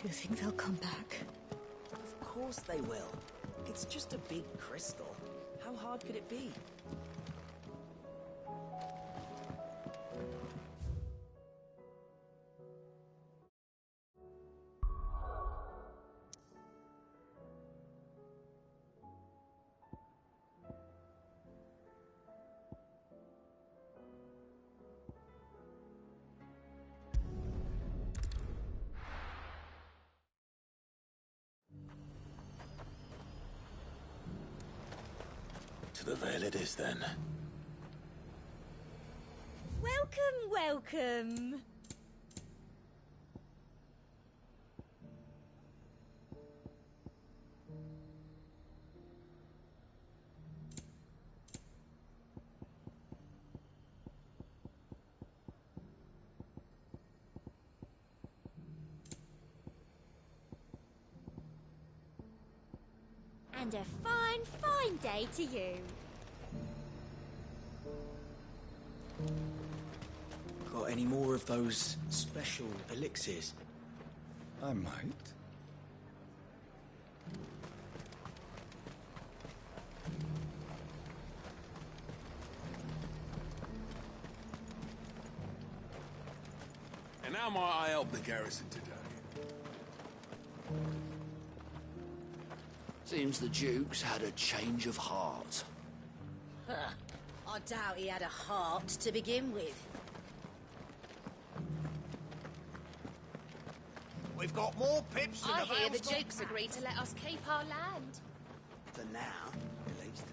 Do you think they'll come back? Of course they will. It's just a big crystal. How hard could it be? To the Vale it is, then. Welcome, welcome! And a fine, fine day to you. Got any more of those special elixirs? I might. And how might I help the garrison today? Seems the Duke's had a change of heart. I doubt he had a heart to begin with. We've got more pips than I the hear the Vale's got Duke's agreed to let us keep our land. for now, at least.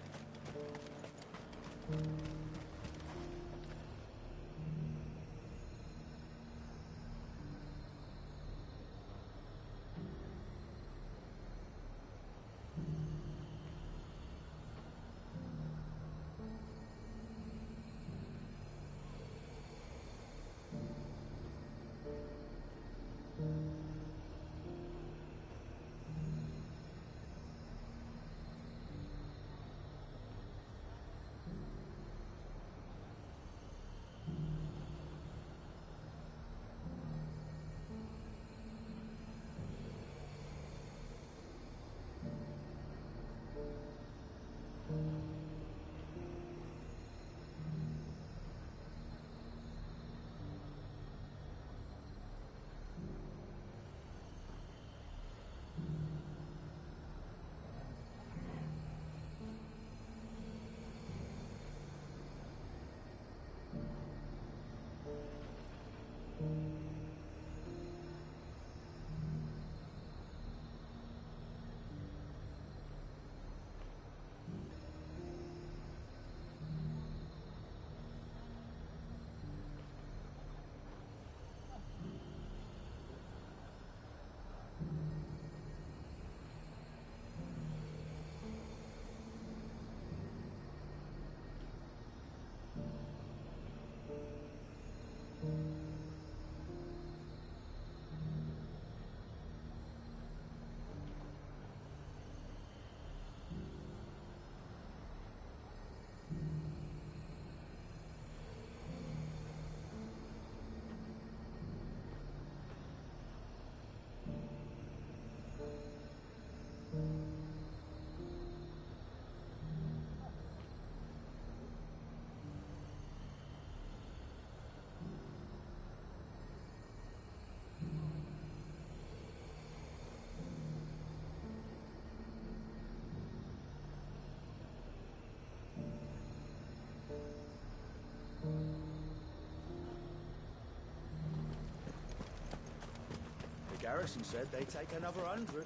The garrison said they'd take another 100 of these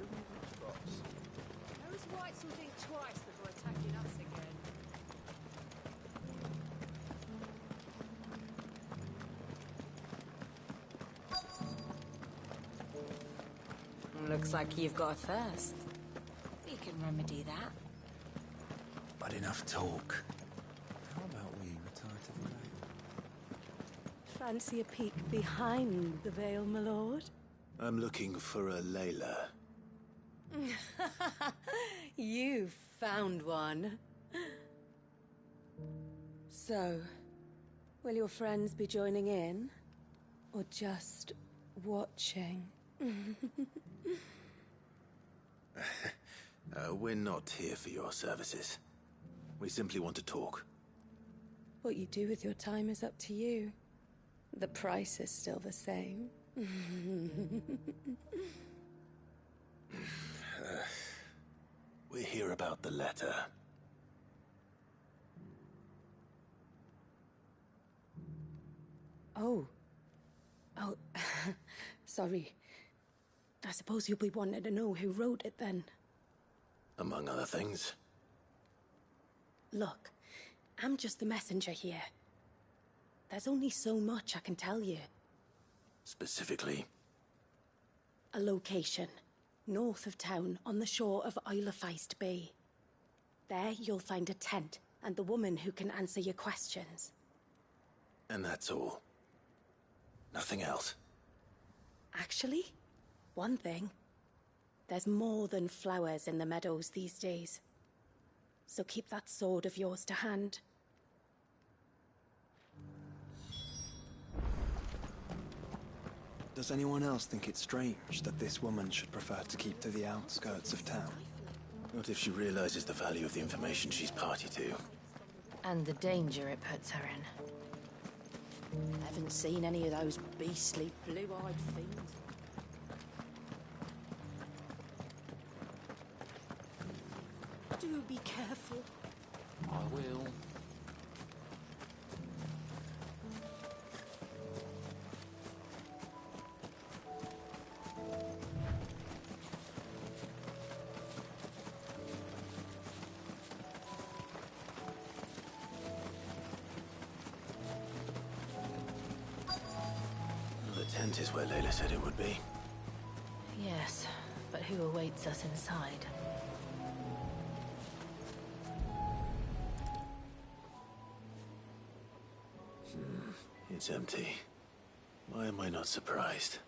spots. Those whites will think twice before attacking us again. Looks like you've got a thirst. We can remedy that. But enough talk. How about we retire to the Vale? Fancy a peek behind the veil, my lord? I'm looking for a Layla. You found one. So, will your friends be joining in? Or just watching? We're not here for your services. We simply want to talk. What you do with your time is up to you. The price is still the same. We're here about the letter. Oh. Oh, sorry. I suppose you'll be wanting to know who wrote it then. Among other things. Look, I'm just the messenger here. There's only so much I can tell you. Specifically? A location, north of town, on the shore of Isle of Feist Bay. There you'll find a tent, and the woman who can answer your questions. And that's all? Nothing else? Actually, one thing. There's more than flowers in the meadows these days. So keep that sword of yours to hand. Does anyone else think it's strange that this woman should prefer to keep to the outskirts of town? What if she realizes the value of the information she's party to? And the danger it puts her in. Haven't seen any of those beastly blue-eyed fiends. Do be careful. I will. The tent is where Layla said it would be. Yes, but who awaits us inside? It's empty. Why am I not surprised?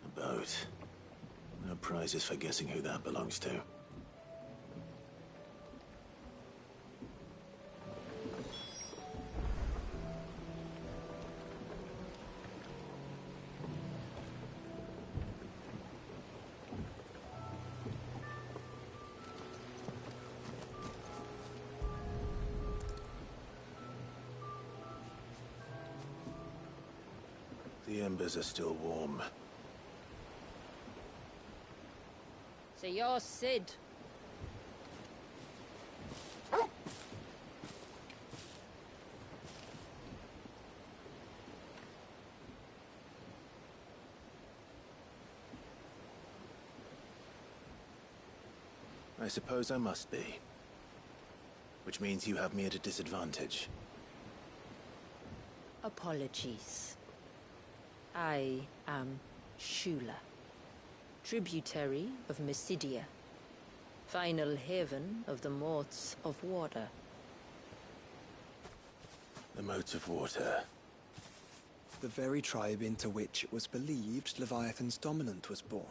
A boat. No prizes for guessing who that belongs to. The embers are still warm. So you're Sid. I suppose I must be. Which means you have me at a disadvantage. Apologies. I am Shula, tributary of Mysidia, final haven of the Moths of Water. The Moats of Water. The very tribe into which it was believed Leviathan's dominant was born.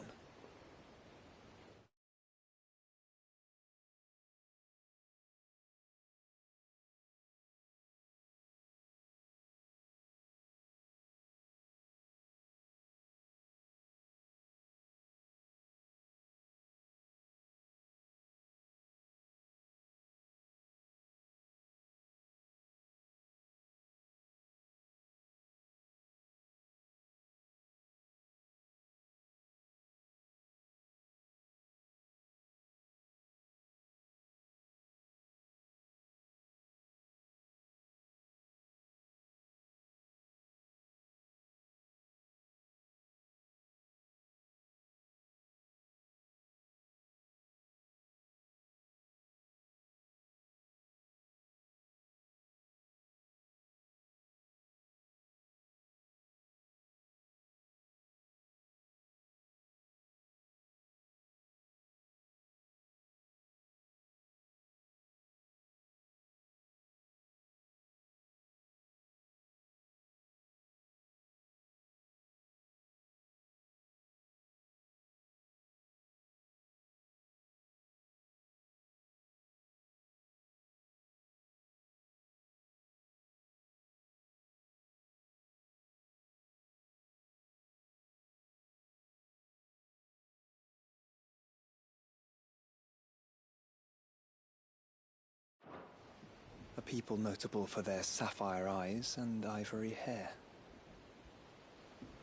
people notable for their sapphire eyes and ivory hair.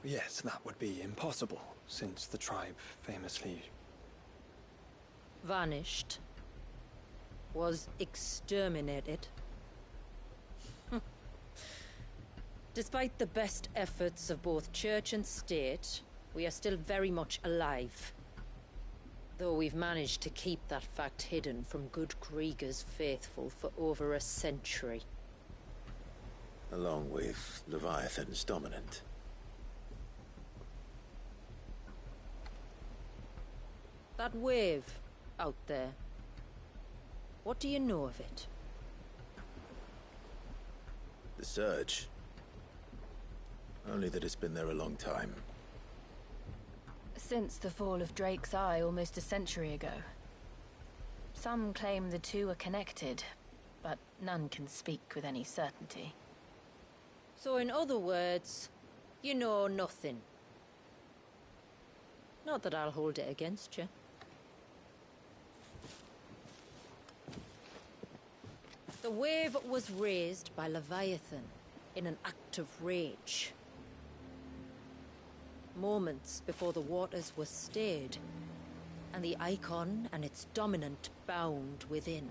Yes, that would be impossible, since the tribe famously... vanished. Was exterminated. Despite the best efforts of both church and state, we are still very much alive. Though we've managed to keep that fact hidden from good Krieger's faithful for over a century. Along with Leviathan's dominant. That wave out there. What do you know of it? The Surge. Only that it's been there a long time. Since the fall of Drake's Eye almost a century ago. Some claim the two are connected, but none can speak with any certainty. So in other words, you know nothing. Not that I'll hold it against you. The wave was raised by Leviathan in an act of rage. Moments before the waters were stayed, and the Icon and its dominant bound within.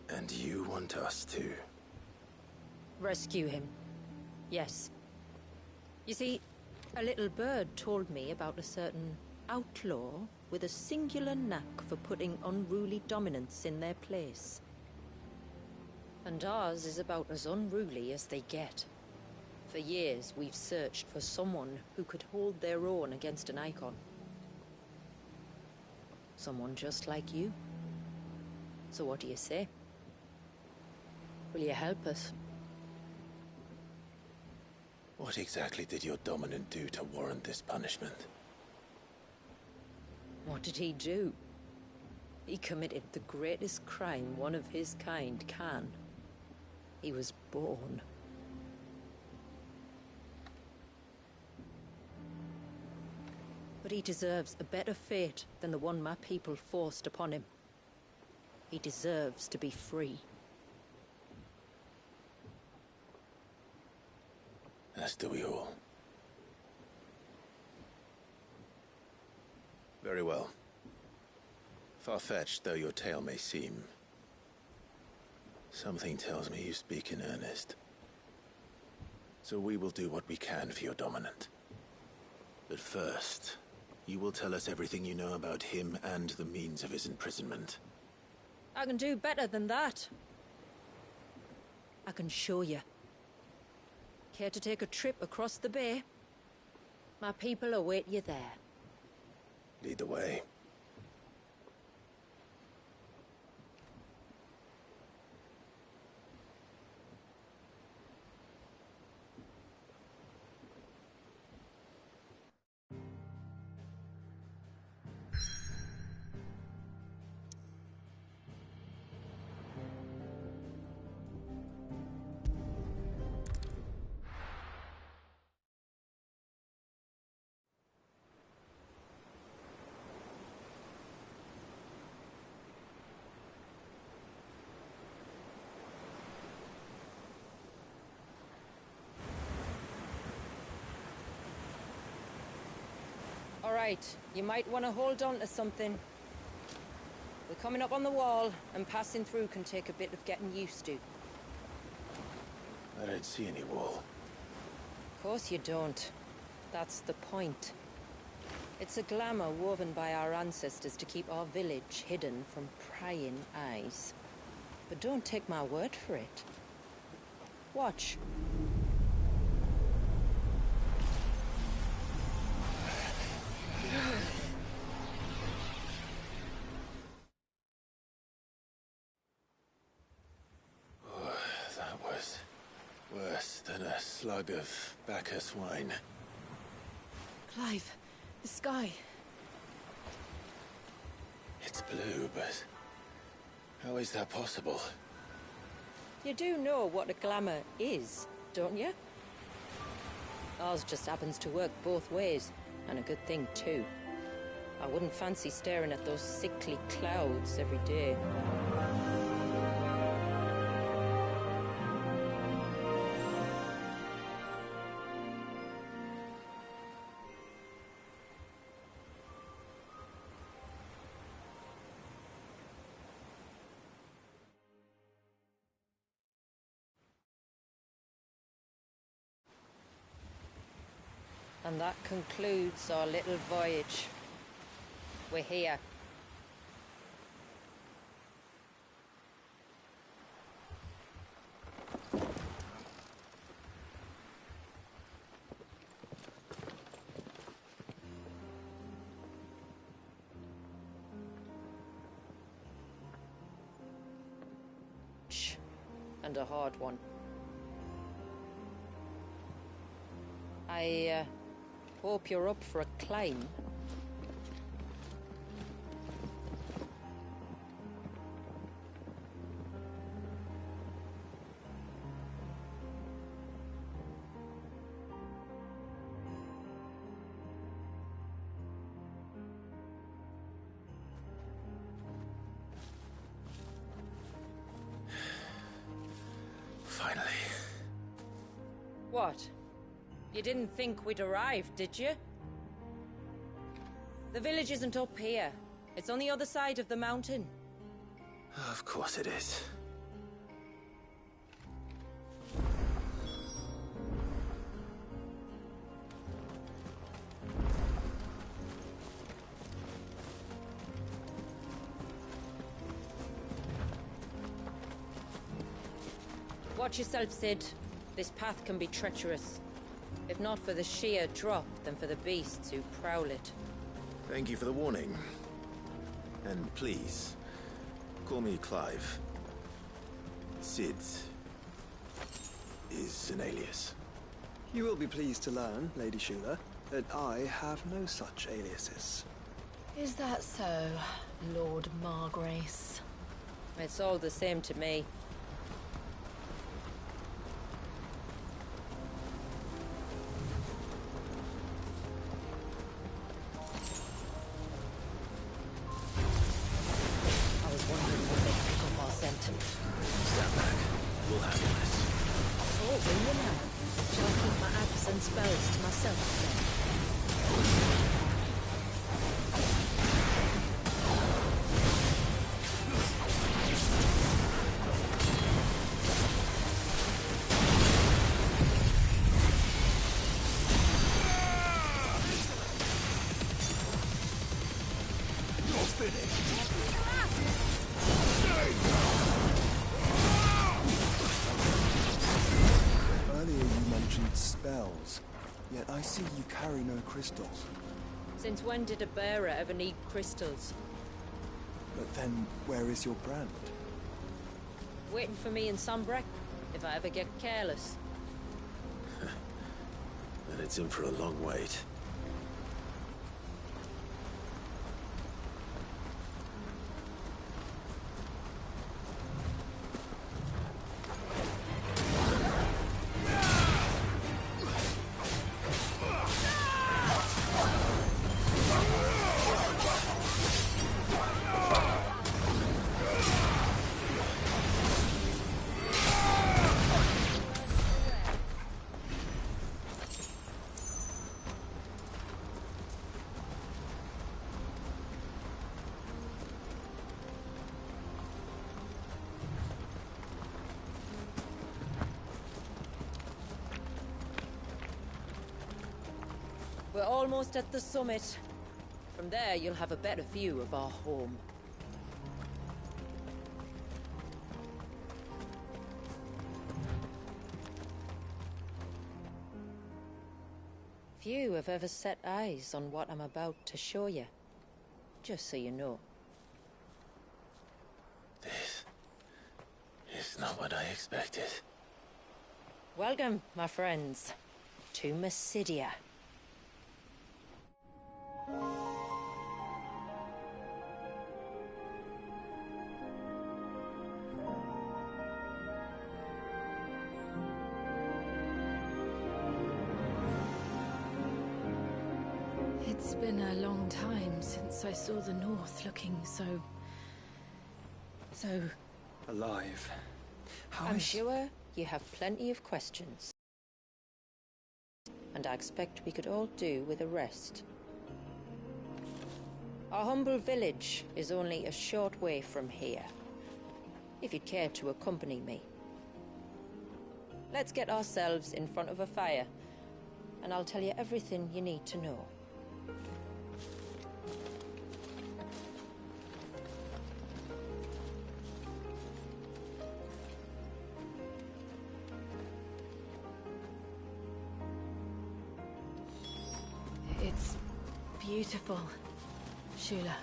And you want us to... rescue him. Yes. You see, a little bird told me about a certain outlaw with a singular knack for putting unruly dominants in their place. And ours is about as unruly as they get. For years, we've searched for someone who could hold their own against an Icon. Someone just like you. So what do you say? Will you help us? What exactly did your dominant do to warrant this punishment? What did he do? He committed the greatest crime one of his kind can. He was born. But he deserves a better fate than the one my people forced upon him. He deserves to be free. As do we all. Very well. Far-fetched though your tale may seem, something tells me you speak in earnest. So we will do what we can for your dominant. But first, you will tell us everything you know about him and the means of his imprisonment. I can do better than that. I can show you. Care to take a trip across the bay? My people await you there. Lead the way. All right, you might want to hold on to something. We're coming up on the wall, and passing through can take a bit of getting used to. I don't see any wall. Of course you don't. That's the point. It's a glamour woven by our ancestors to keep our village hidden from prying eyes. But don't take my word for it. Watch. That was worse than a slug of Bacchus wine. Clive, the sky. It's blue, but how is that possible? You do know what a glamour is, don't you? Ours just happens to work both ways, and a good thing too. I wouldn't fancy staring at those sickly clouds every day. And that concludes our little voyage. We're here. And a hard one. I hope you're up for a climb. Finally. What? You didn't think we'd arrived, did you? The village isn't up here. It's on the other side of the mountain. Of course it is. Watch yourself, Sid. This path can be treacherous. If not for the sheer drop, then for the beasts who prowl it. Thank you for the warning. And please, call me Clive. Sid is an alias. You will be pleased to learn, Lady Shula, that I have no such aliases. Is that so, Lord Margrace? It's all the same to me. Stand back. We'll handle this. Oh, will you now? Shall I keep my apps and spells to myself then? Earlier you mentioned spells, yet I see you carry no crystals. Since when did a bearer ever need crystals? But then, where is your brand? Waiting for me in Sombrek, if I ever get careless. Then it's in for a long wait. We're almost at the summit. From there, you'll have a better view of our home. Few have ever set eyes on what I'm about to show you. Just so you know. This is not what I expected. Welcome, my friends, to Mysidia. It's been a long time since I saw the North looking so Alive. How I'm is- sure you have plenty of questions. And I expect we could all do with a rest. Our humble village is only a short way from here. If you'd care to accompany me. Let's get ourselves in front of a fire and I'll tell you everything you need to know. It's beautiful, Shula.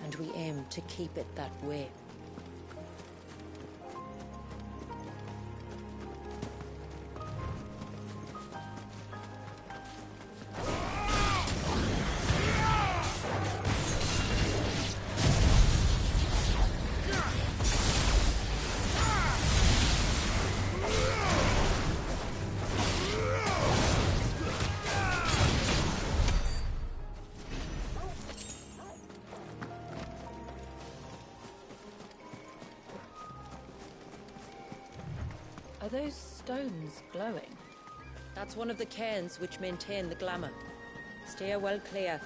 And we aim to keep it that way. Are those stones glowing? That's one of the cairns which maintain the glamour. Steer well clear.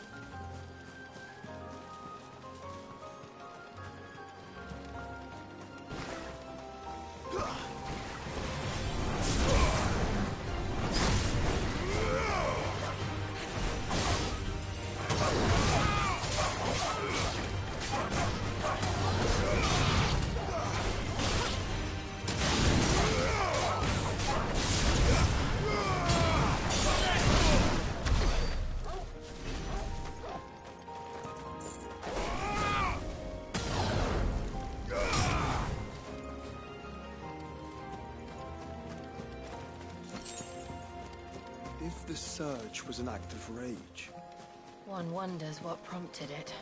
If the surge was an act of rage, One wonders what prompted it.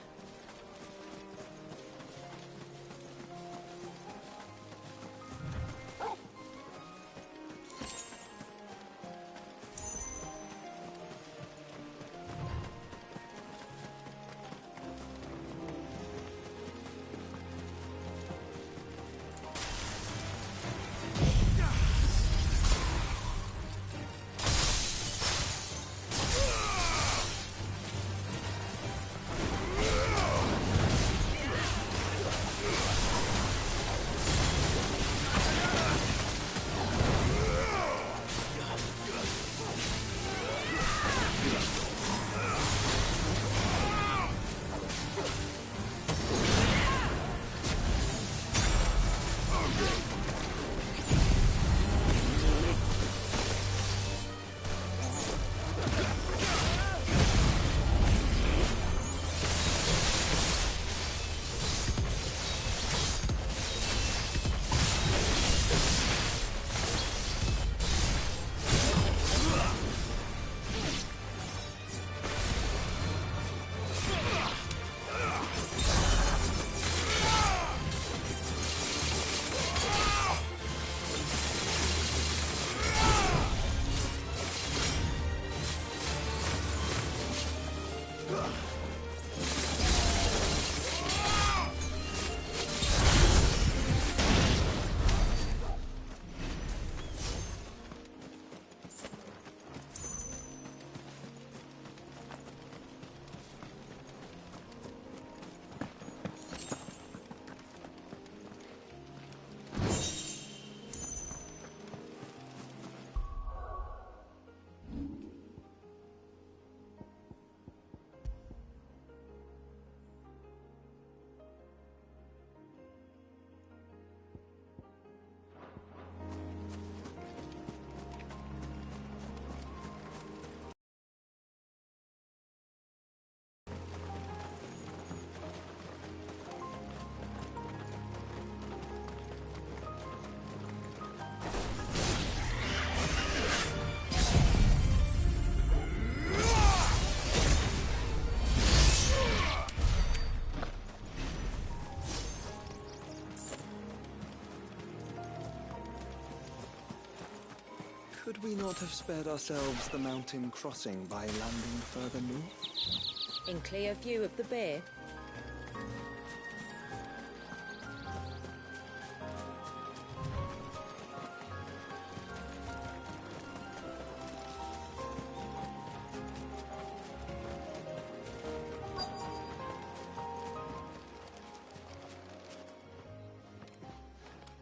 could we not have spared ourselves the mountain crossing by landing further north? In clear view of the bay?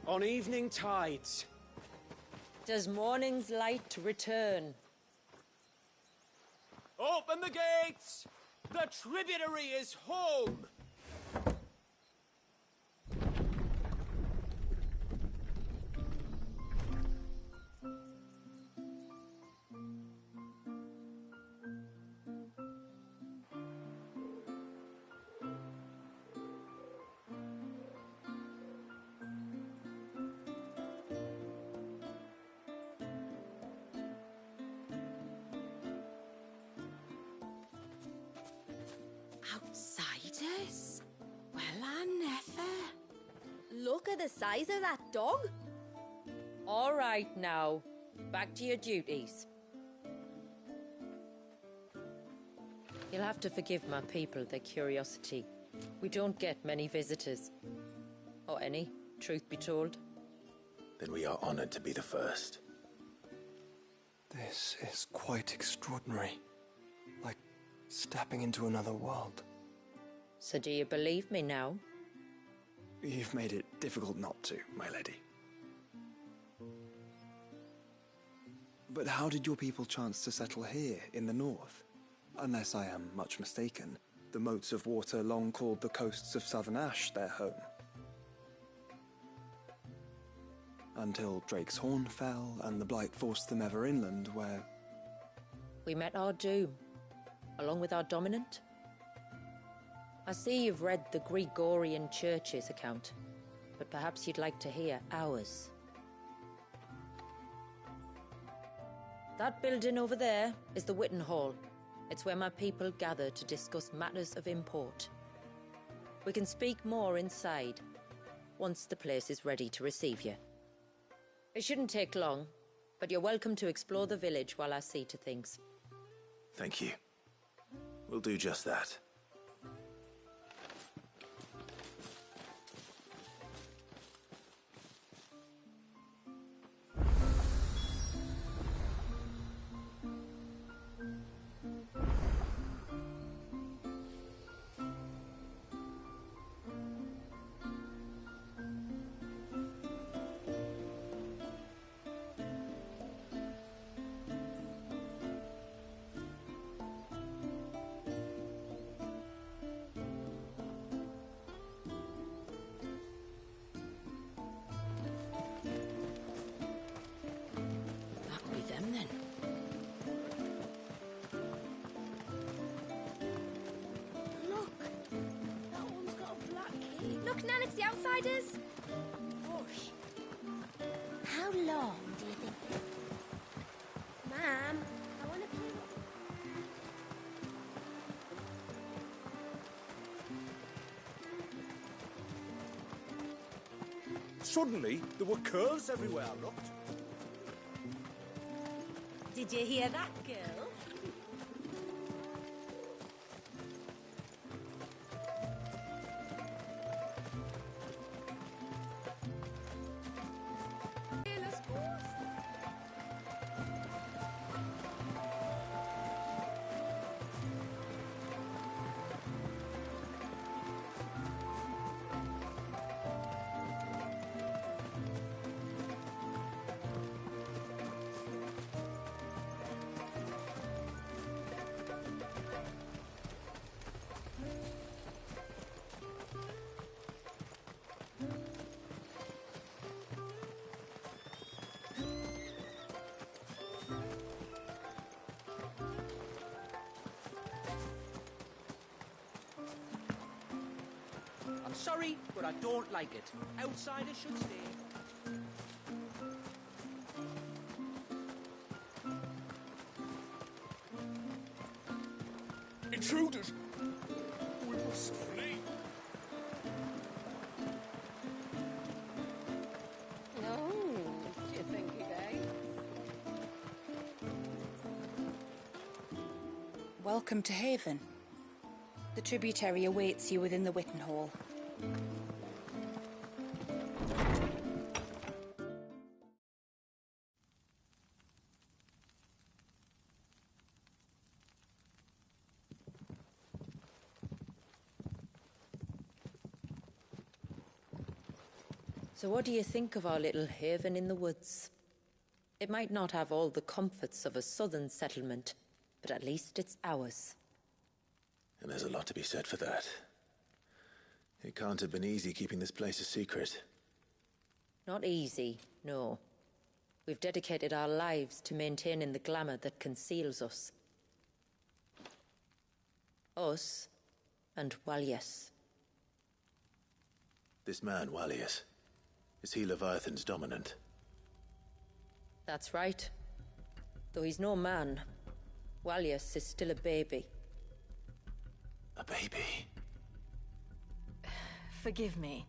On evening tides. Does morning's light return? Open the gates! The tributary is home! Outsiders? Well, I never. Look at the size of that dog. All right now, back to your duties. You'll have to forgive my people their curiosity. We don't get many visitors. Or any, truth be told. Then we are honored to be the first. This is quite extraordinary. Like stepping into another world. So do you believe me now? You've made it difficult not to, my lady. But how did your people chance to settle here in the north? Unless I am much mistaken, the moats of water long called the coasts of Southern Ash their home. Until Drake's Horn fell and the Blight forced them ever inland, where... We met our doom, along with our dominant. I see you've read the Gregorian Church's account, but perhaps you'd like to hear ours. That building over there is the Witten Hall. It's where my people gather to discuss matters of import. We can speak more inside, once the place is ready to receive you. It shouldn't take long, but you're welcome to explore the village while I see to things. Thank you. We'll do just that. Look, Nan, it's the outsiders. Gosh. How long do you think this... Ma'am, I want to play... Suddenly, there were curls everywhere I looked. Did you hear that, girl? I'm sorry, but I don't like it. Outsiders should stay. Intruders! We must flee. No, do you think again? Welcome to Haven. The tributary awaits you within the Witten Hall. So what do you think of our little haven in the woods? It might not have all the comforts of a southern settlement, but at least it's ours. And there's a lot to be said for that. It can't have been easy keeping this place a secret. Not easy, no. We've dedicated our lives to maintaining the glamour that conceals us. Us and Walius. This man, Walius, is he Leviathan's dominant? That's right. Though he's no man, Walius is still a baby. A baby? Forgive me,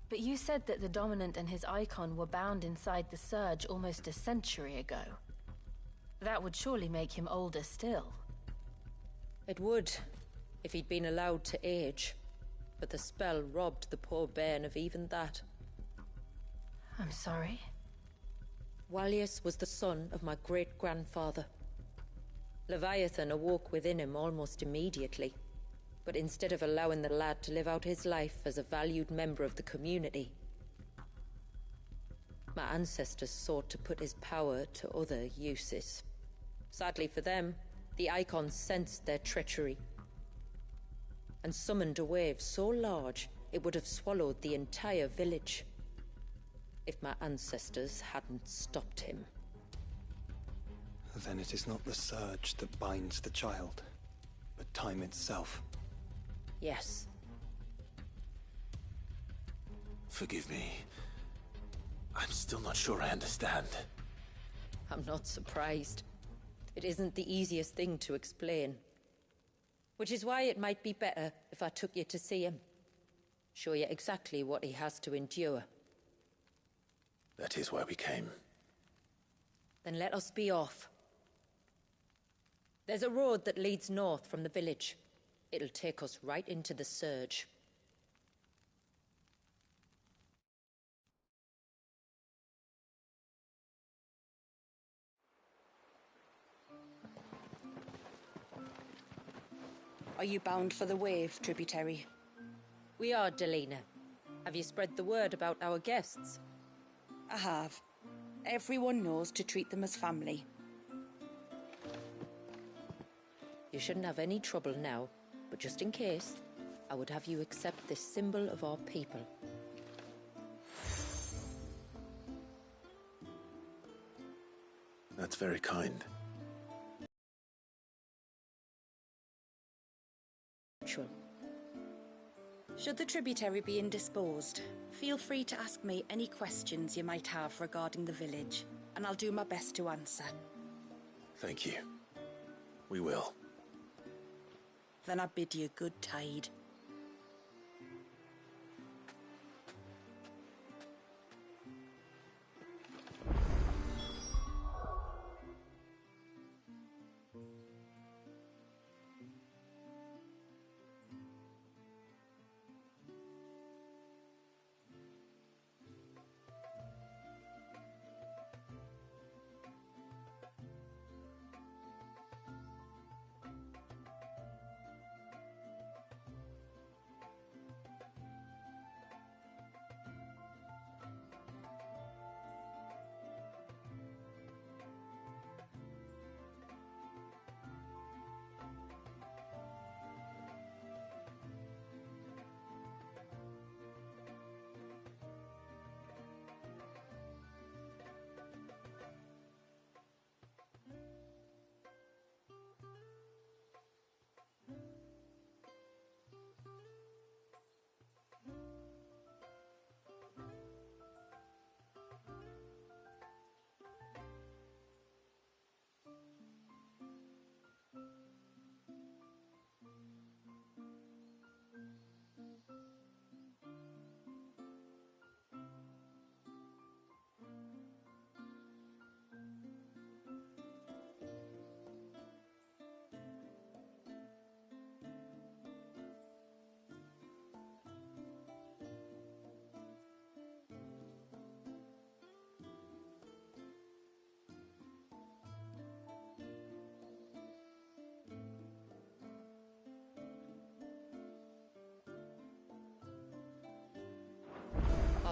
but you said that the Dominant and his icon were bound inside the Surge almost a century ago. That would surely make him older still. It would, if he'd been allowed to age. But the spell robbed the poor bairn of even that. I'm sorry? Walius was the son of my great-grandfather. Leviathan awoke within him almost immediately. But instead of allowing the lad to live out his life as a valued member of the community, my ancestors sought to put his power to other uses. Sadly for them, the Icons sensed their treachery and summoned a wave so large it would have swallowed the entire village if my ancestors hadn't stopped him. Then it is not the Surge that binds the child, but time itself. Yes. Forgive me. I'm still not sure I understand. I'm not surprised. It isn't the easiest thing to explain. Which is why it might be better if I took you to see him. Show you exactly what he has to endure. That is why we came. Then let us be off. There's a road that leads north from the village. It'll take us right into the Surge. Are you bound for the Wave, Tributary? We are, Delina. Have you spread the word about our guests? I have. Everyone knows to treat them as family. You shouldn't have any trouble now, but just in case, I would have you accept this symbol of our people. That's very kind. Should the Tributary be indisposed, feel free to ask me any questions you might have regarding the village, and I'll do my best to answer. Thank you. We will. Then I bid you good tide.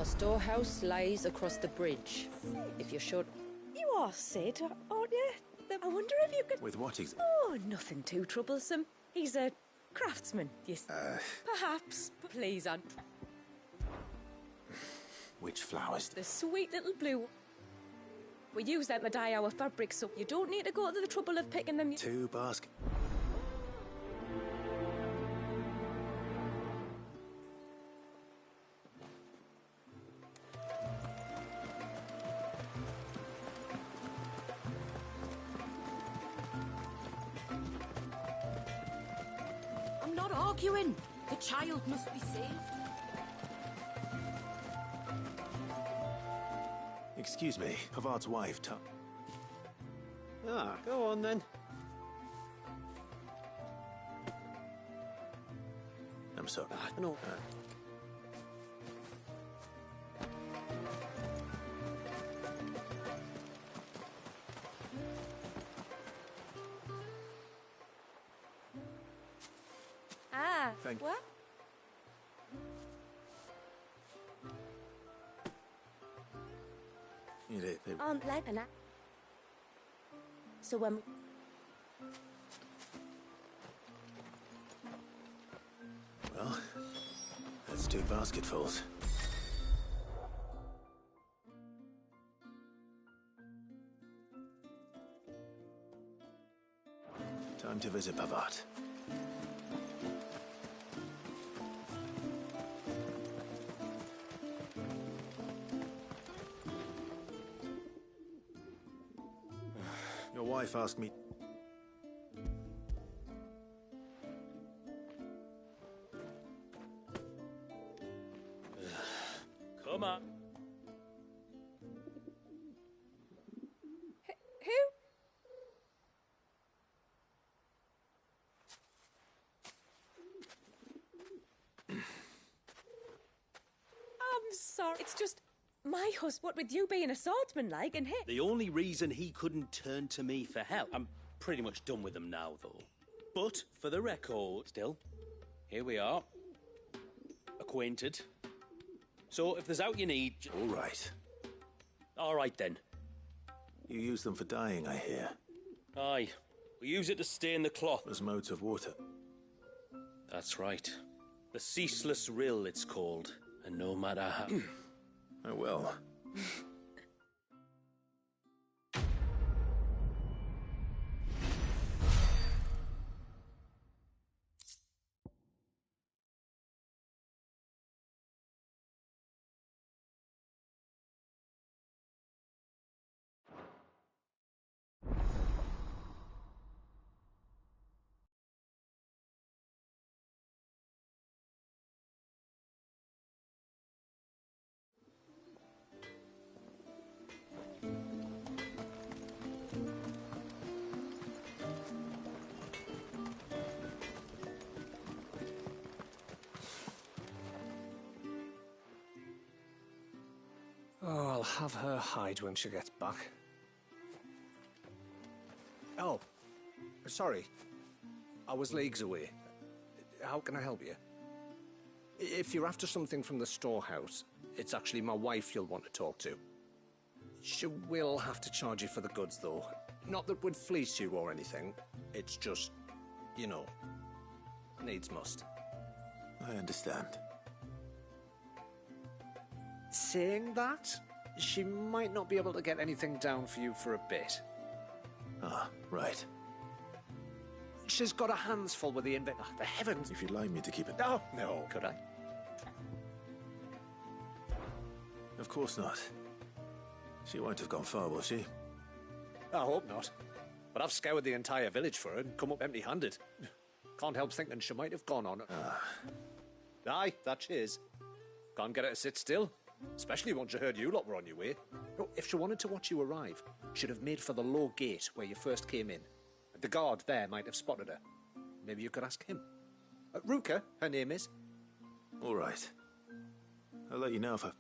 Our storehouse lies across the bridge. If you're short... You are Sid, aren't you? I wonder if you could... With what Oh, Oh, nothing too troublesome. He's a craftsman, yes. Perhaps, but please, Aunt. Which flowers? The sweet little blue. We use them to dye our fabrics, so you don't need to go to the trouble of picking them. 2 baskets. I'm not arguing. The child must be saved. Excuse me, Pavard's wife, Ah, go on then. I'm sorry. No. Thank you. What? You did. Aunt Len and I. So when Well, that's 2 basketfuls. Time to visit Pavard. Your wife asked me... Come on. Who? I'm sorry. It's just my husband. What with you being a swordsman like and him. The only reason he couldn't turn to me for help. I'm pretty much done with him now, though. But for the record, still, here we are. Acquainted. So if there's out you need... All right. All right, then. You use them for dyeing, I hear. Aye. We use it to stain the cloth. As modes of water. That's right. The Ceaseless Rill, it's called. And no matter how... Oh, well. Oh, I'll have her hide when she gets back. Oh, sorry. I was leagues away. How can I help you? If you're after something from the storehouse, it's actually my wife you'll want to talk to. She will have to charge you for the goods, though. Not that we'd fleece you or anything. It's just, you know, needs must. I understand. Saying that, she might not be able to get anything down for you for a bit. Ah, right. She's got her hands full with the the heavens. If you'd like me to keep it... No, no. Could I? Of course not. She won't have gone far, will she? I hope not. But I've scoured the entire village for her and come up empty-handed. Can't help thinking she might have gone on it. Aye, that she is. Can't get her to sit still. Especially once you heard you lot were on your way. No, if she wanted to watch you arrive, she'd have made for the low gate where you first came in. The guard there might have spotted her. Maybe you could ask him. Ruka, her name is. All right. I'll let you know if I...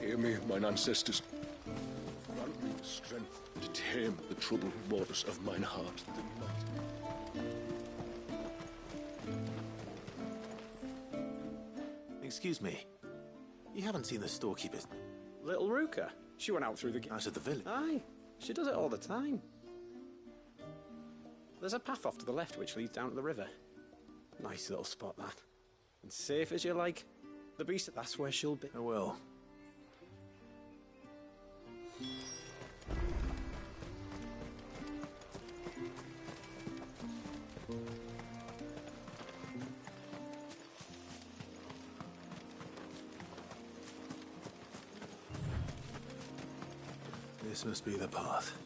Hear me, mine ancestors. Grant me the strength to tame the troubled waters of mine heart, that Excuse me. You haven't seen the storekeeper's... Little Ruka. She went out through the... Out of the village? Aye. She does it all the time. There's a path off to the left which leads down to the river. Nice little spot, that. And safe as you like. The beast, that's where she'll be. I will. This must be the path.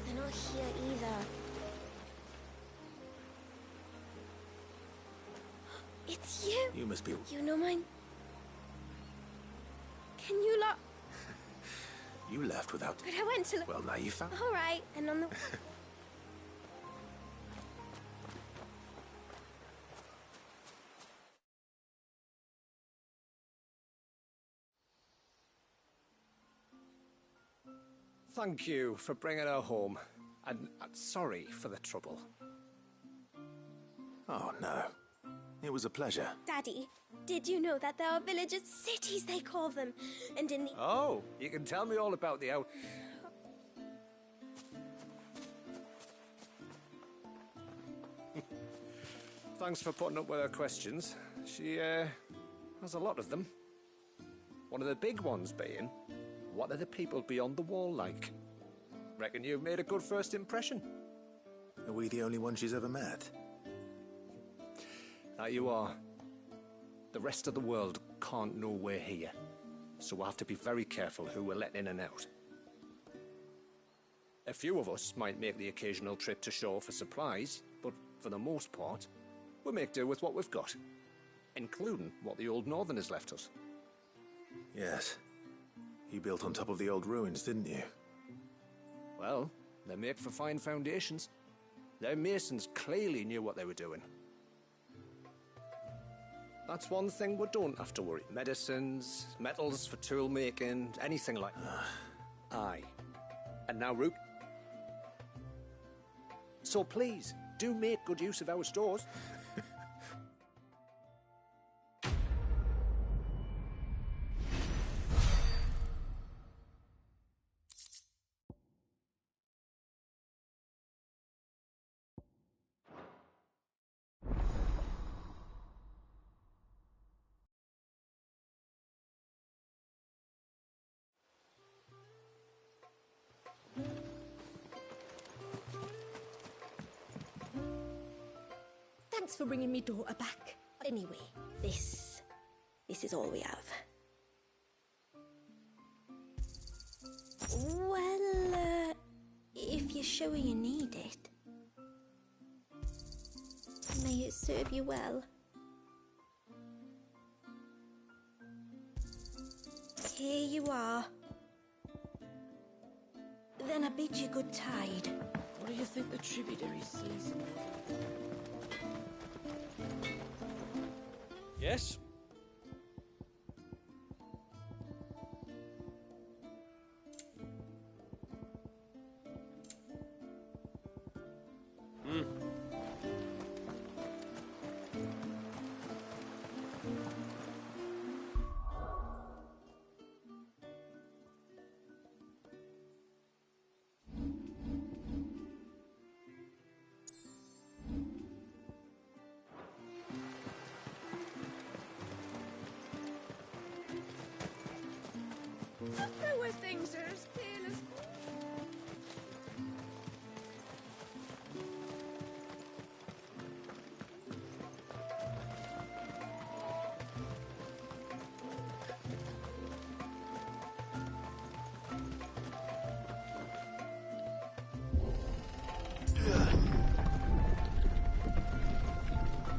They're not here either. It's you! You must be... You know mine? Can you lock... You left without... But I went to... Well, now you found... All right, and on the... Thank you for bringing her home. And sorry for the trouble. Oh, no. It was a pleasure. Daddy, did you know that there are villages, cities they call them, and in the... Oh, you can tell me all about the out... Thanks for putting up with her questions. She, has a lot of them. One of the big ones being, what are the people beyond the wall like? Reckon you've made a good first impression. Are we the only one she's ever met? That you are. The rest of the world can't know we're here, so we'll have to be very careful who we're letting in and out. A few of us might make the occasional trip to shore for supplies, but for the most part, we'll make do with what we've got, including what the old Northerners left us. Yes. You built on top of the old ruins, didn't you? Well, they make for fine foundations. Their masons clearly knew what they were doing. That's one thing we don't have to worry. Medicines, metals for tool making, anything like that. Aye. And now, Rook. So please, do make good use of our stores. Thanks for bringing me daughter back. Anyway, this is all we have. Well, if you're sure you need it, may it serve you well. Here you are. Then I bid you good tide. What do you think the tributary sees? Yes? There were things are as pale as...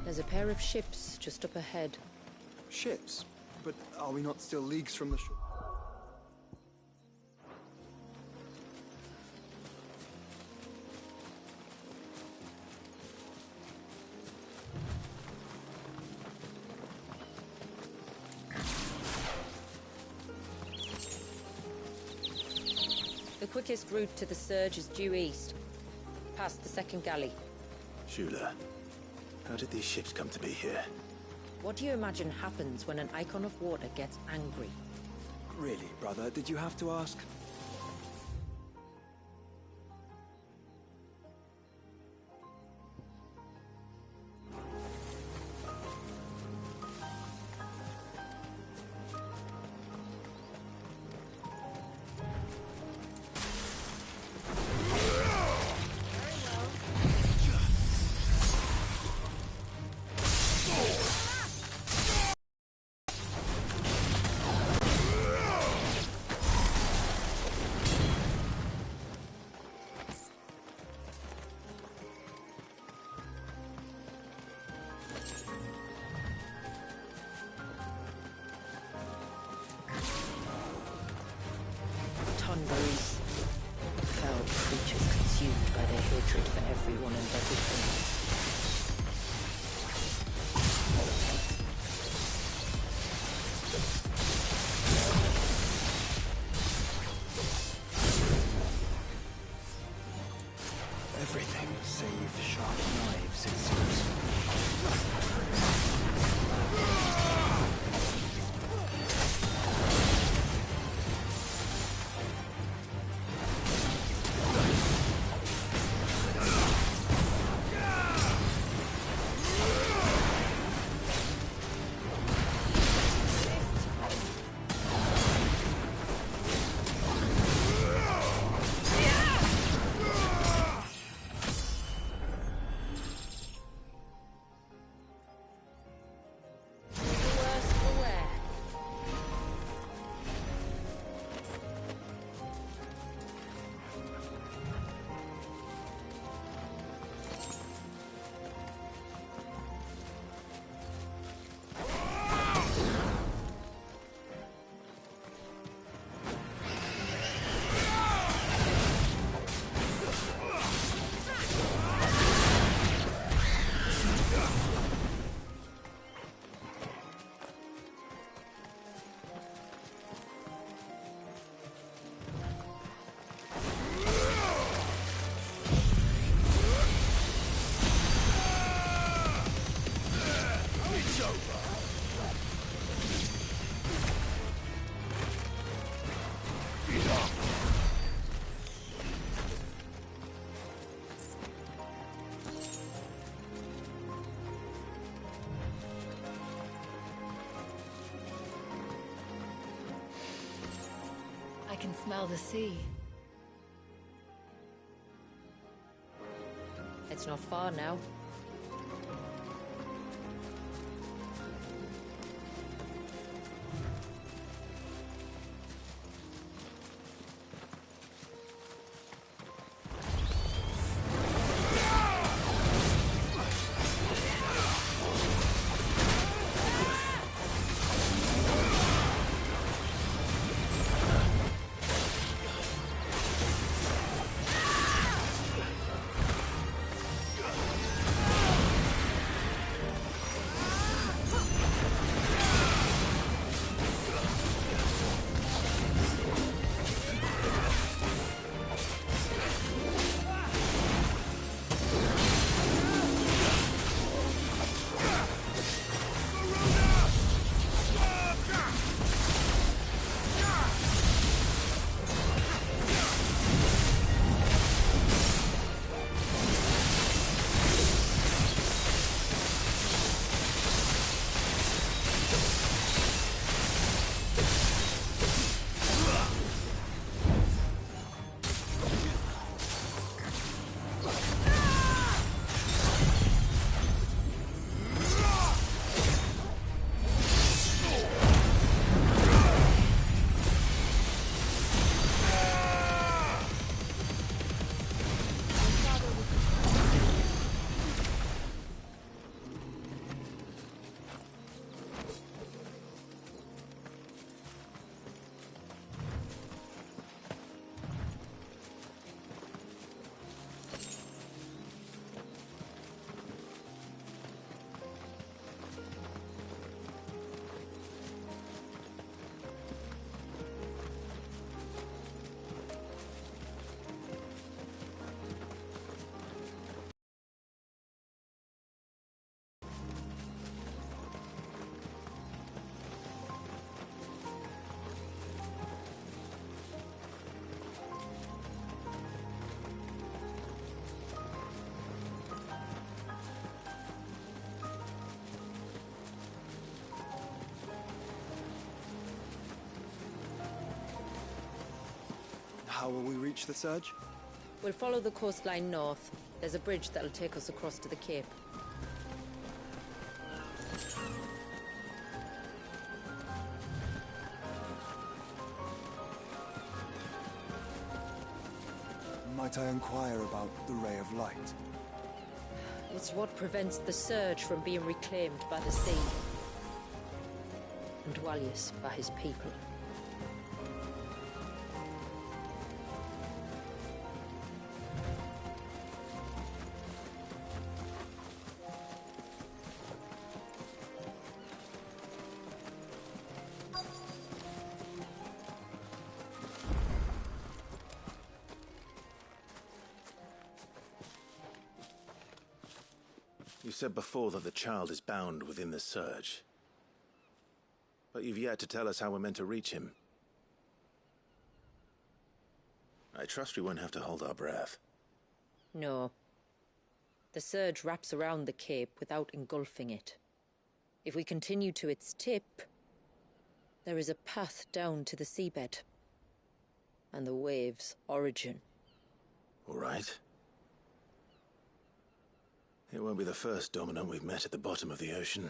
There's a pair of ships just up ahead. Ships? But are we not still leagues from the shore? quickest route to the surge is due east, past the second galley. Shula, how did these ships come to be here? What do you imagine happens when an Icon of Water gets angry? Really, brother, did you have to ask? Tongarees. Foul creatures consumed by their hatred for everyone and everything. Everything save sharp knives, it seems. I can smell the sea. It's not far now. How will we reach the surge? We'll follow the coastline north. There's a bridge that'll take us across to the cape. Might I inquire about the Ray of Light? It's what prevents the surge from being reclaimed by the sea. And Dwalius by his people. You said before that the child is bound within the surge. But you've yet to tell us how we're meant to reach him. I trust we won't have to hold our breath. No. The surge wraps around the cape without engulfing it. If we continue to its tip, there is a path down to the seabed. And the wave's origin. All right. It won't be the first dominant we've met at the bottom of the ocean.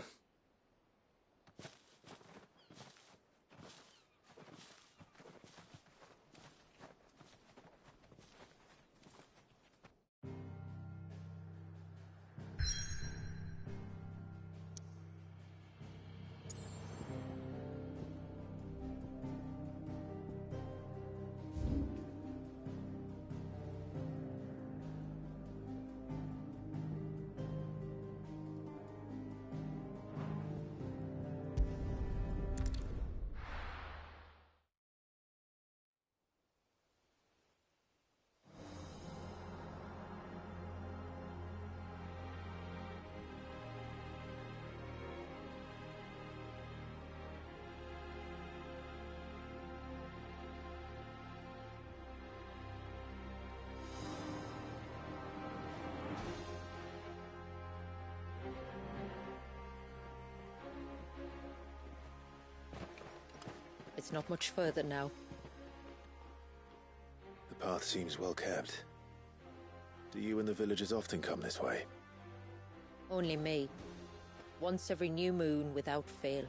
It's not much further now. The path seems well kept. Do you and the villagers often come this way? Only me. Once every new moon without fail.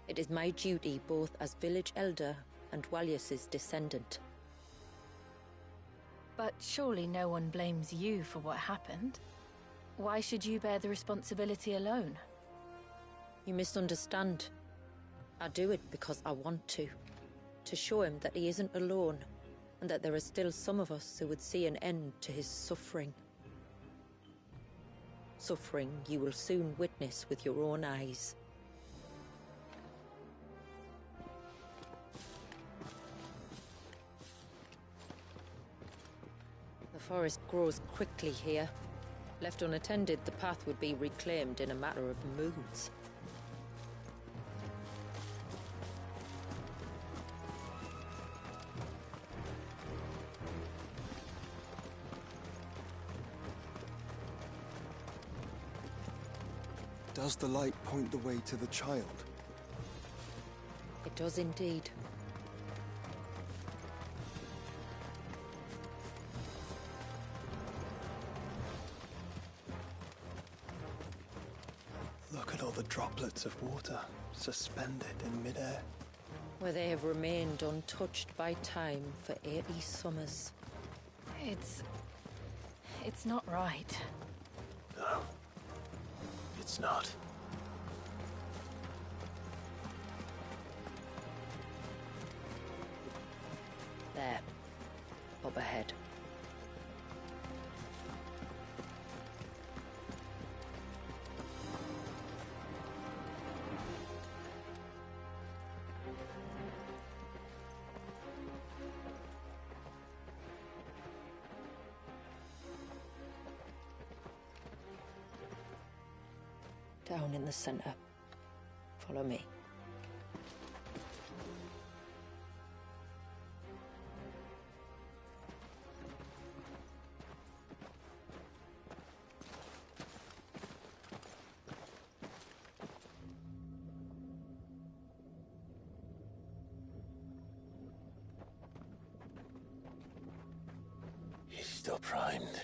It is my duty both as village elder and Dwalius's descendant. But surely no one blames you for what happened. Why should you bear the responsibility alone? You misunderstand. I do it because I want to. To show him that he isn't alone, and that there are still some of us who would see an end to his suffering. Suffering you will soon witness with your own eyes. The forest grows quickly here. Left unattended, the path would be reclaimed in a matter of moons. Does the light point the way to the child? It does indeed. Look at all the droplets of water suspended in midair. Where they have remained untouched by time for 80 summers. It's not right. No. It's not. There. Up ahead. Down in the center. Follow me. still primed?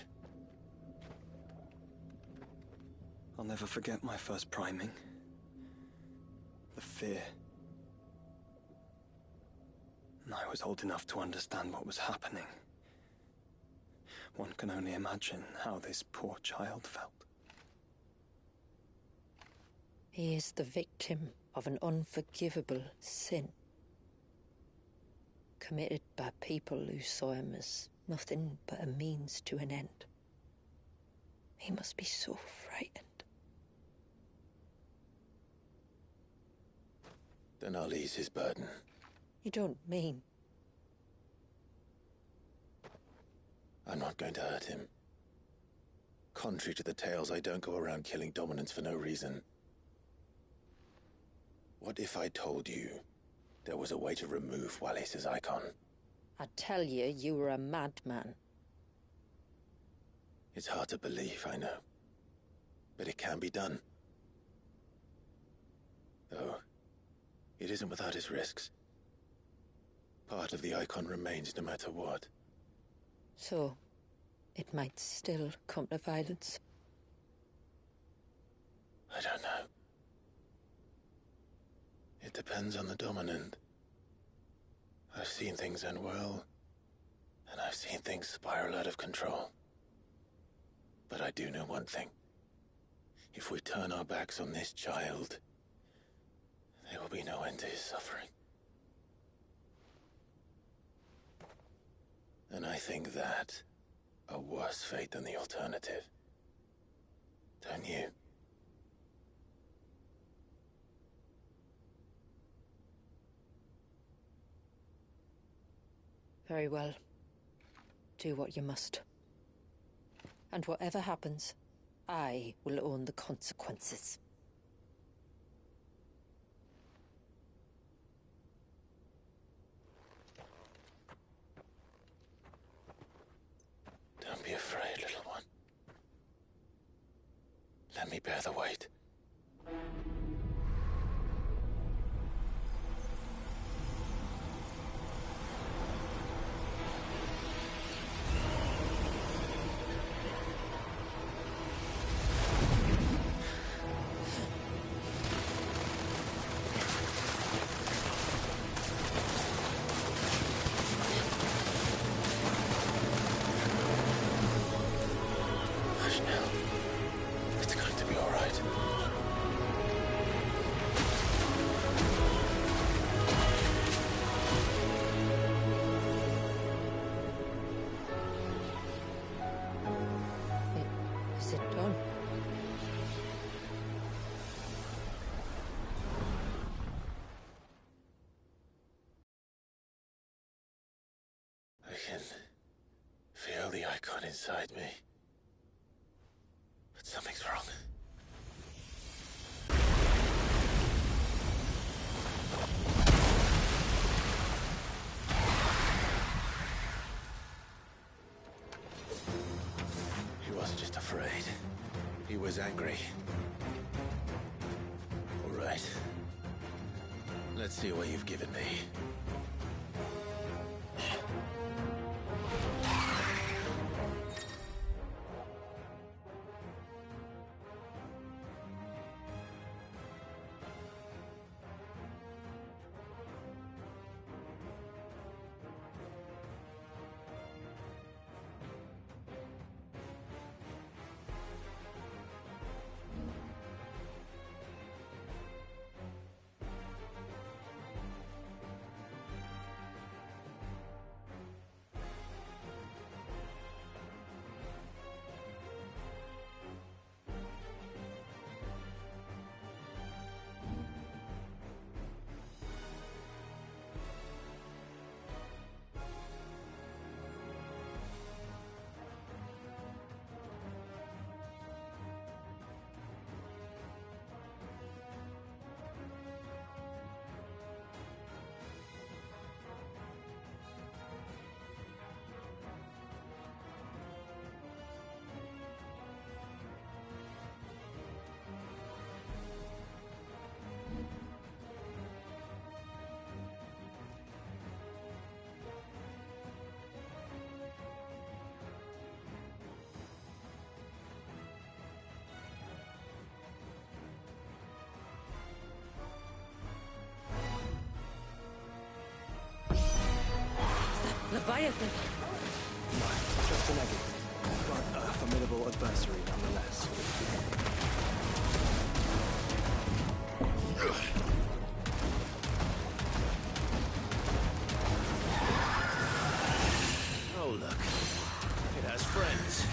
I'll never forget my first priming. The fear. And I was old enough to understand what was happening. One can only imagine how this poor child felt. He is the victim of an unforgivable sin, committed by people who saw him as nothing but a means to an end. He must be so frightened. Then I'll ease his burden. You don't mean? I'm not going to hurt him. Contrary to the tales, I don't go around killing dominants for no reason. What if I told you there was a way to remove Wallis's icon? I'd tell you you were a madman. It's hard to believe, I know. But it can be done. Though, it isn't without its risks. Part of the icon remains no matter what. So, it might still come to violence. I don't know. It depends on the dominant. I've seen things end well, and I've seen things spiral out of control. But I do know one thing. If we turn our backs on this child, there will be no end to his suffering. And I think that a worse fate than the alternative. Don't you? Very well. Do what you must. And whatever happens, I will own the consequences. Don't be afraid, little one. Let me bear the weight. Is it done? I can feel the icon inside me. But something's wrong. He wasn't just afraid. He was angry. All right. Let's see what you've given me. Leviathan. No, just an egg. But a formidable adversary nonetheless. Oh, look. It has friends.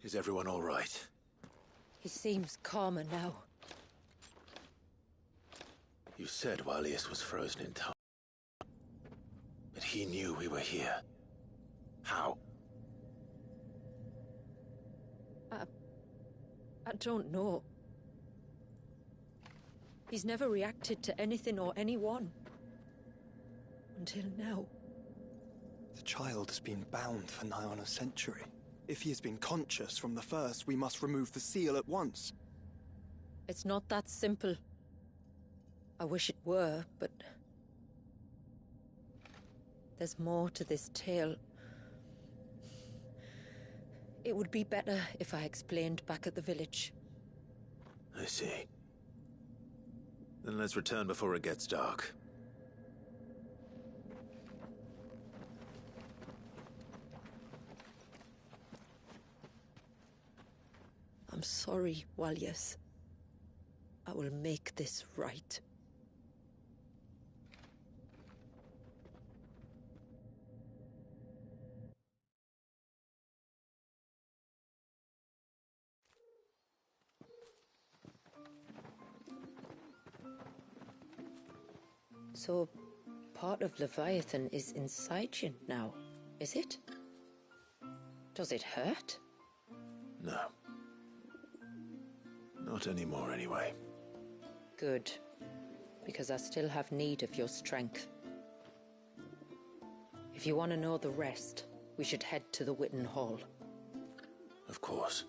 Is everyone all right? He seems calmer now. You said Walius was frozen in time. But he knew we were here. How? I don't know. He's never reacted to anything or anyone. Until now. The child has been bound for nigh on a century. If he has been conscious from the first, we must remove the seal at once. It's not that simple. I wish it were, but... there's more to this tale. It would be better if I explained back at the village. I see. Then let's return before it gets dark. I'm sorry, Walius. I will make this right. So, part of Leviathan is inside you now, is it? Does it hurt? No. Not anymore, anyway. Good. Because I still have need of your strength. If you want to know the rest, we should head to the Witten Hall. Of course.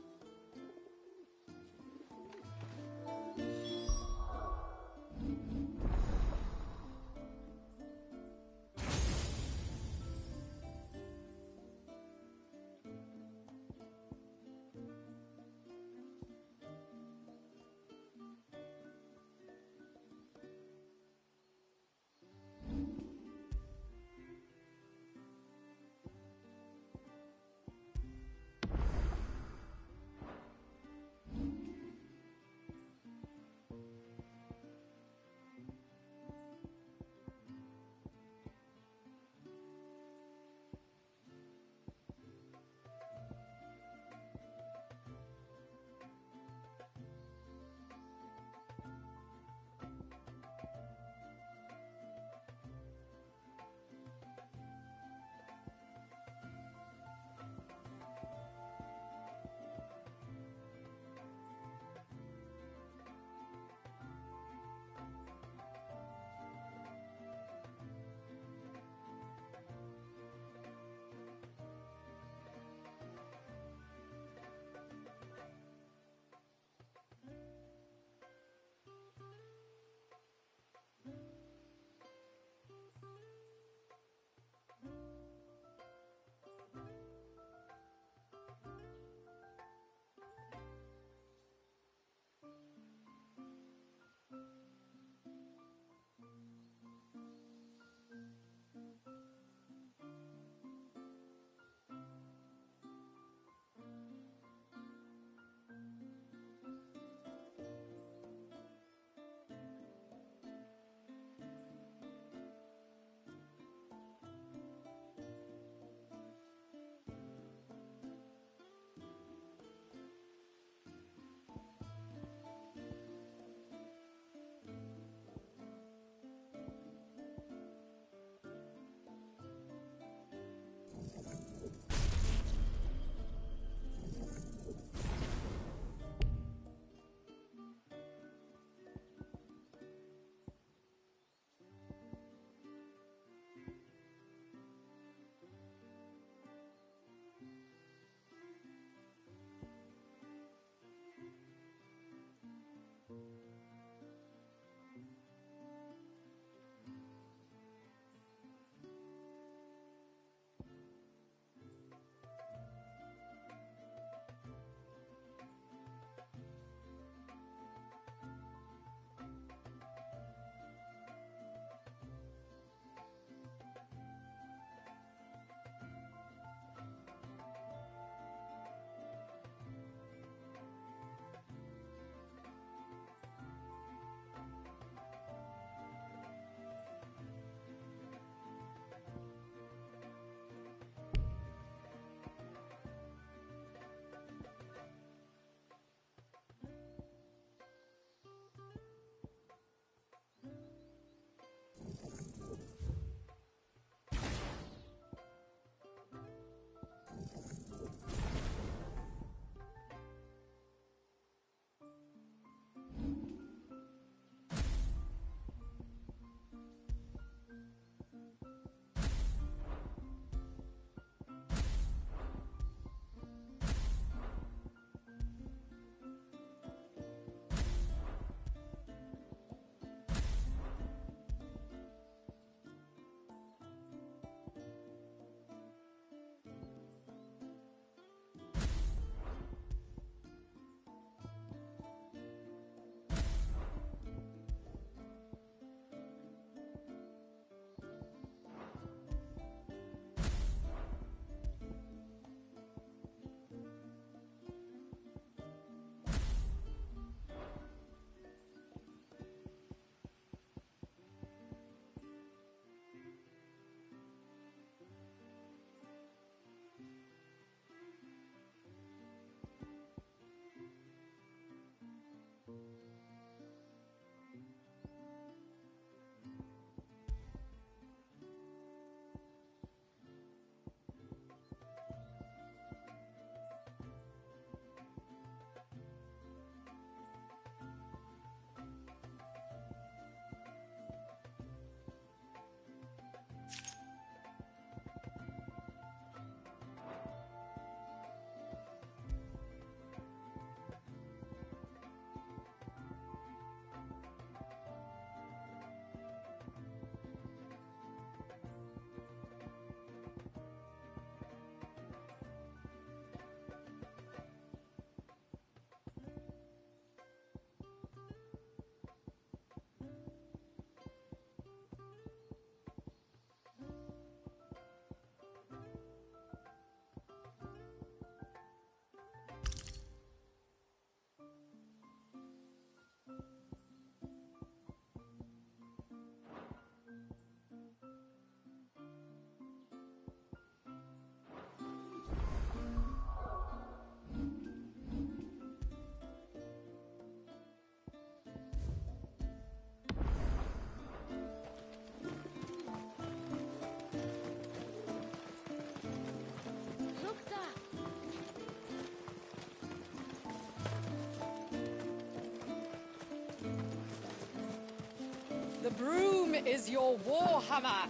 The broom is your warhammer.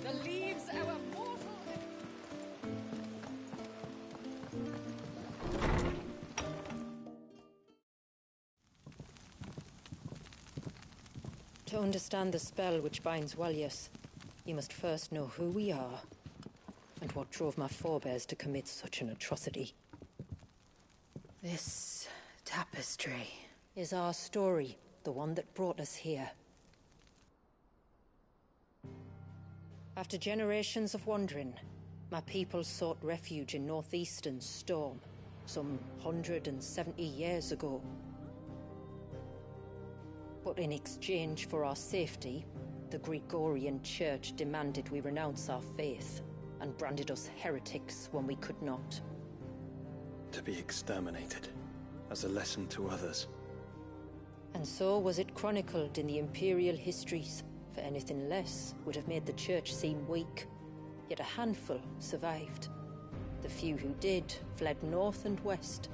The leaves our mortal... To understand the spell which binds Walyas, you must first know who we are, and what drove my forebears to commit such an atrocity. This tapestry is our story, the one that brought us here. After generations of wandering, my people sought refuge in northeastern Storm, some 170 years ago. But in exchange for our safety, the Gregorian Church demanded we renounce our faith, and branded us heretics when we could not. To be exterminated, as a lesson to others. And so was it chronicled in the Imperial histories, for anything less would have made the Church seem weak. Yet a handful survived. The few who did fled north and west,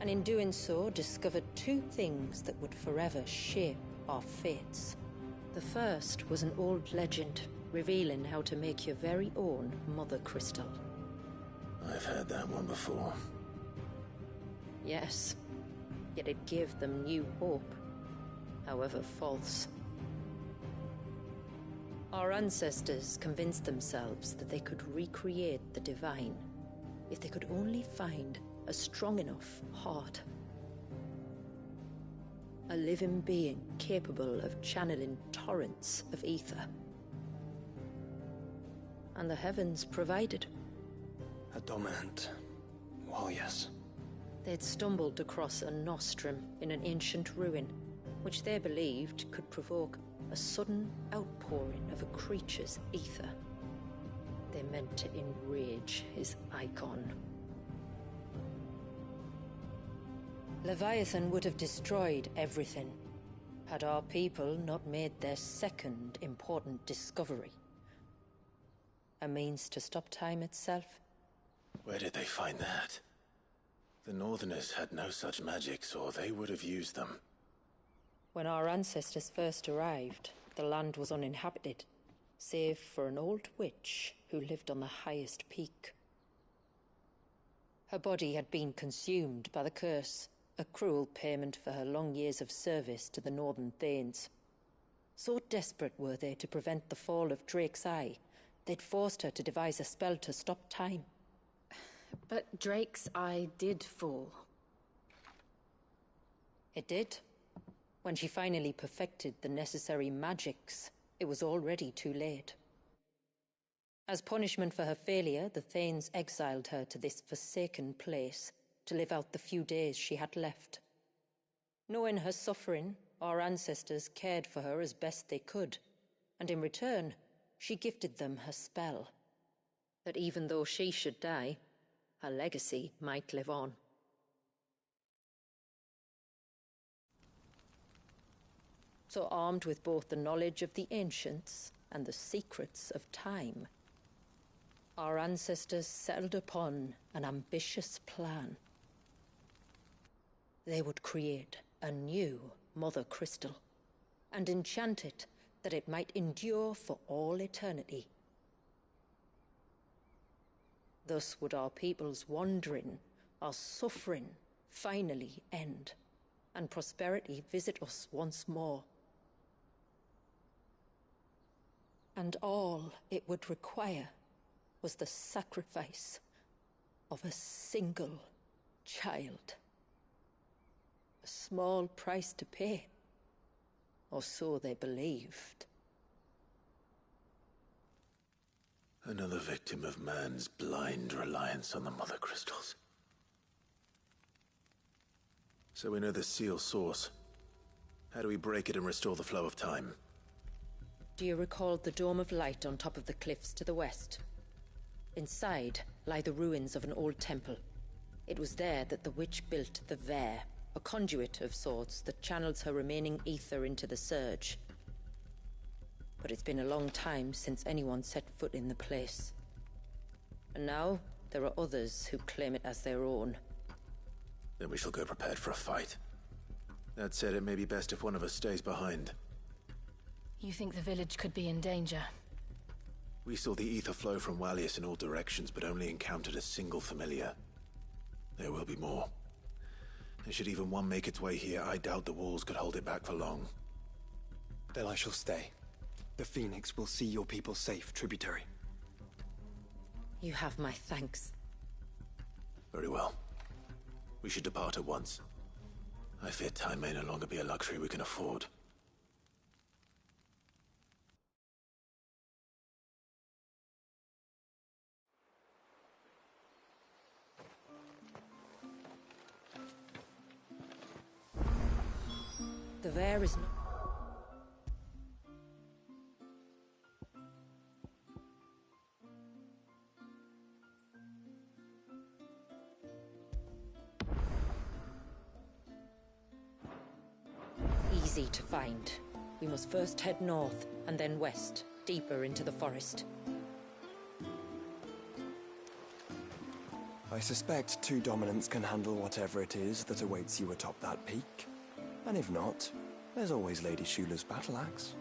and in doing so discovered two things that would forever shape our fates. The first was an old legend, revealing how to make your very own Mother Crystal. I've heard that one before. Yes, yet it gave them new hope, however false. Our ancestors convinced themselves that they could recreate the divine if they could only find a strong enough heart. A living being capable of channeling torrents of ether. And the heavens provided. A dominant Walyas. They'd stumbled across a nostrum in an ancient ruin, which they believed could provoke a sudden outpouring of a creature's ether. They meant to enrage his icon. Leviathan would have destroyed everything, had our people not made their second important discovery. A means to stop time itself. Where did they find that? The Northerners had no such magics, or they would have used them. When our ancestors first arrived, the land was uninhabited, save for an old witch who lived on the highest peak. Her body had been consumed by the curse, a cruel payment for her long years of service to the Northern Thanes. So desperate were they to prevent the fall of Drake's Eye, they'd forced her to devise a spell to stop time. But Drake's Eye did fall. It did. When she finally perfected the necessary magics, it was already too late. As punishment for her failure, the Thanes exiled her to this forsaken place to live out the few days she had left. Knowing her suffering, our ancestors cared for her as best they could, and in return, she gifted them her spell. That even though she should die, her legacy might live on. So armed with both the knowledge of the ancients and the secrets of time, our ancestors settled upon an ambitious plan. They would create a new Mother Crystal, and enchant it that it might endure for all eternity. Thus would our people's wandering, our suffering, finally end, and prosperity visit us once more. And all it would require was the sacrifice of a single child. A small price to pay, or so they believed. Another victim of man's blind reliance on the Mother Crystals. So we know the seal source. How do we break it and restore the flow of time? Do you recall the Dome of Light on top of the cliffs to the west? Inside lie the ruins of an old temple. It was there that the witch built the Vare, a conduit of sorts that channels her remaining ether into the Surge. But it's been a long time since anyone set foot in the place. And now, there are others who claim it as their own. Then we shall go prepared for a fight. That said, it may be best if one of us stays behind. You think the village could be in danger? We saw the ether flow from Wallius in all directions, but only encountered a single familiar. There will be more. And should even one make its way here, I doubt the walls could hold it back for long. Then I shall stay. The Phoenix will see your people safe, tributary. You have my thanks. Very well. We should depart at once. I fear time may no longer be a luxury we can afford. The Vare is not... easy to find. We must first head north, and then west, deeper into the forest. I suspect 2 dominants can handle whatever it is that awaits you atop that peak. And if not, there's always Lady Shula's battle axe.